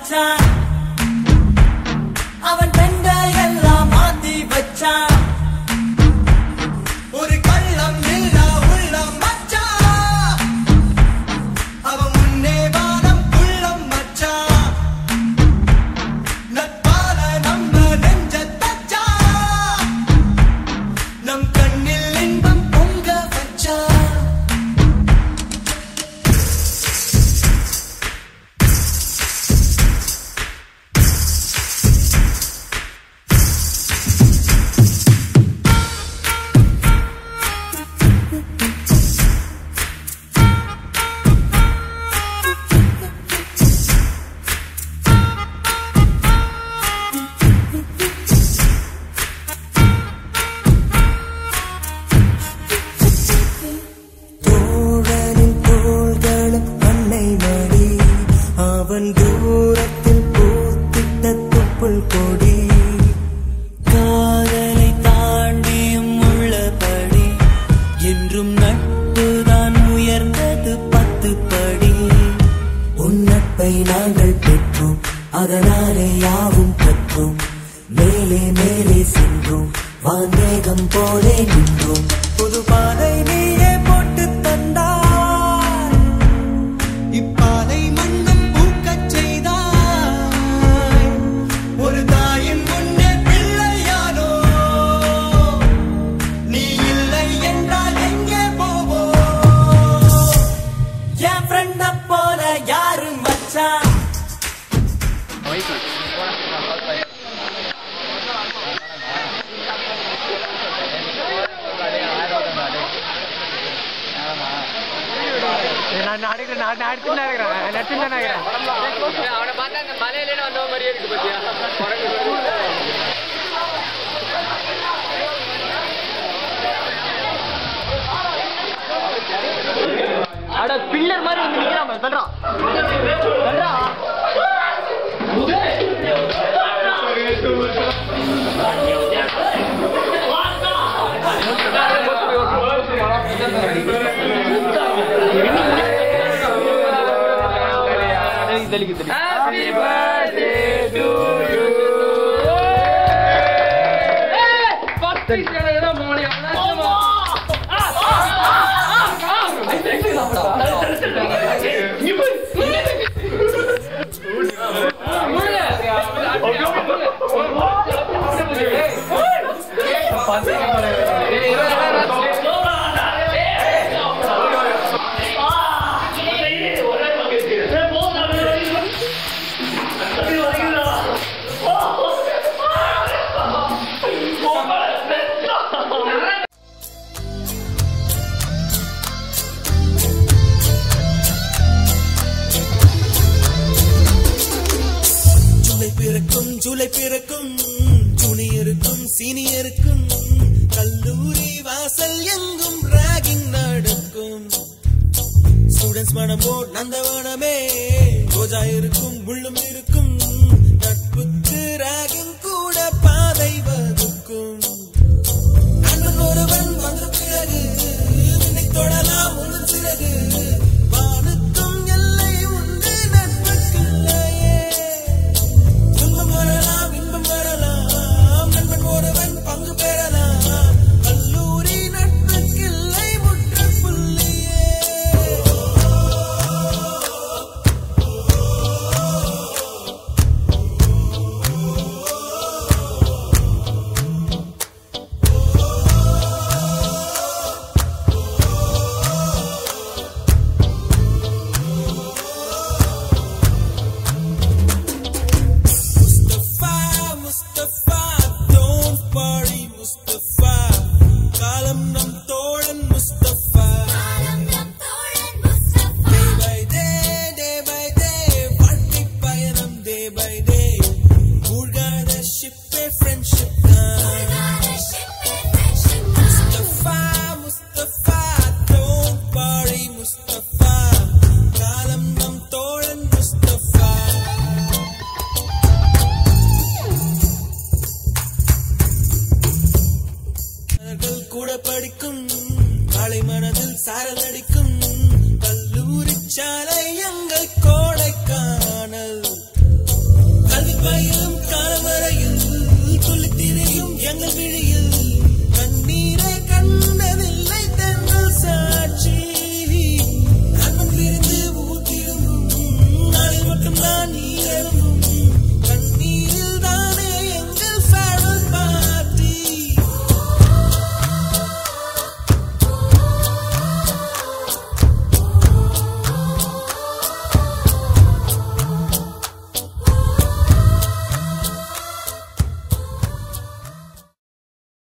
மச்சான் அவன் பெண்ட எல்லாம் மாத்தி வச்சான் ஒரு கள்ளம் இல்ல உள்ளம் மச்சான் அவன் முன்னே வானம் உள்ளம் மச்சான் நட்பால நம்ம நெஞ்ச தச்சான் நம் கண்ணில் இன்பம் பொங்க வச்சான் தூரத்தில் பூத்திட்ட துப்புள் கொடி காதலை தாண்டியும் உள்ளபடி என்றும் நட்புதான் உயர்ந்தது 10 படி உன் நட்பை நாங்கள் பெற்றோம் அதனாலே யாவும் கற்றோம் மேலே மேலே சென்றோம் வான்வேகம் போலே நின்றோம் புது பாதை நீயே போட்டு தந்தாய் இப்பாதை மண்ணும் அவனை பார்த்தா அந்த மலையிலே வந்த மாதிரியே இருக்கு பத்தியா அட பில்லர் மாதிரி வந்து நிக்கிறான் சொல்றான் Happy birthday to you. July பிறக்கும் ஜூனியருக்கும் சீனியருக்கும் கல்லூரி வாசல் எங்கும் ராகிங் நடக்கும் ஸ்டூடெண்ட்ஸ் மனமோ நந்தவனமே ரோஜா இருக்கும் முள்ளும் இருக்கும் நட்புக்கு ராகிங் கூட பாதை வகுக்கும் நண்பன் ஒருவன் வந்த பிறகு உன்னை தொடலாம் உங்கள் சிறகு வானுக்கும் எல்லை உண்டு நட்புக்குள்ளையே துன்பம் வரலாம் இன்பம் வரலாம் நண்பன் ஒருவன் பங்கு பெறலாம் கல்லூரி நட்புக்கில்லை முற்றுப்புள்ளியே கூட படிக்கும் காலை மனதில் சாரல் அடிக்கும் கல்லூரி சாலை எங்கள் கோடைக்கானல் வயல்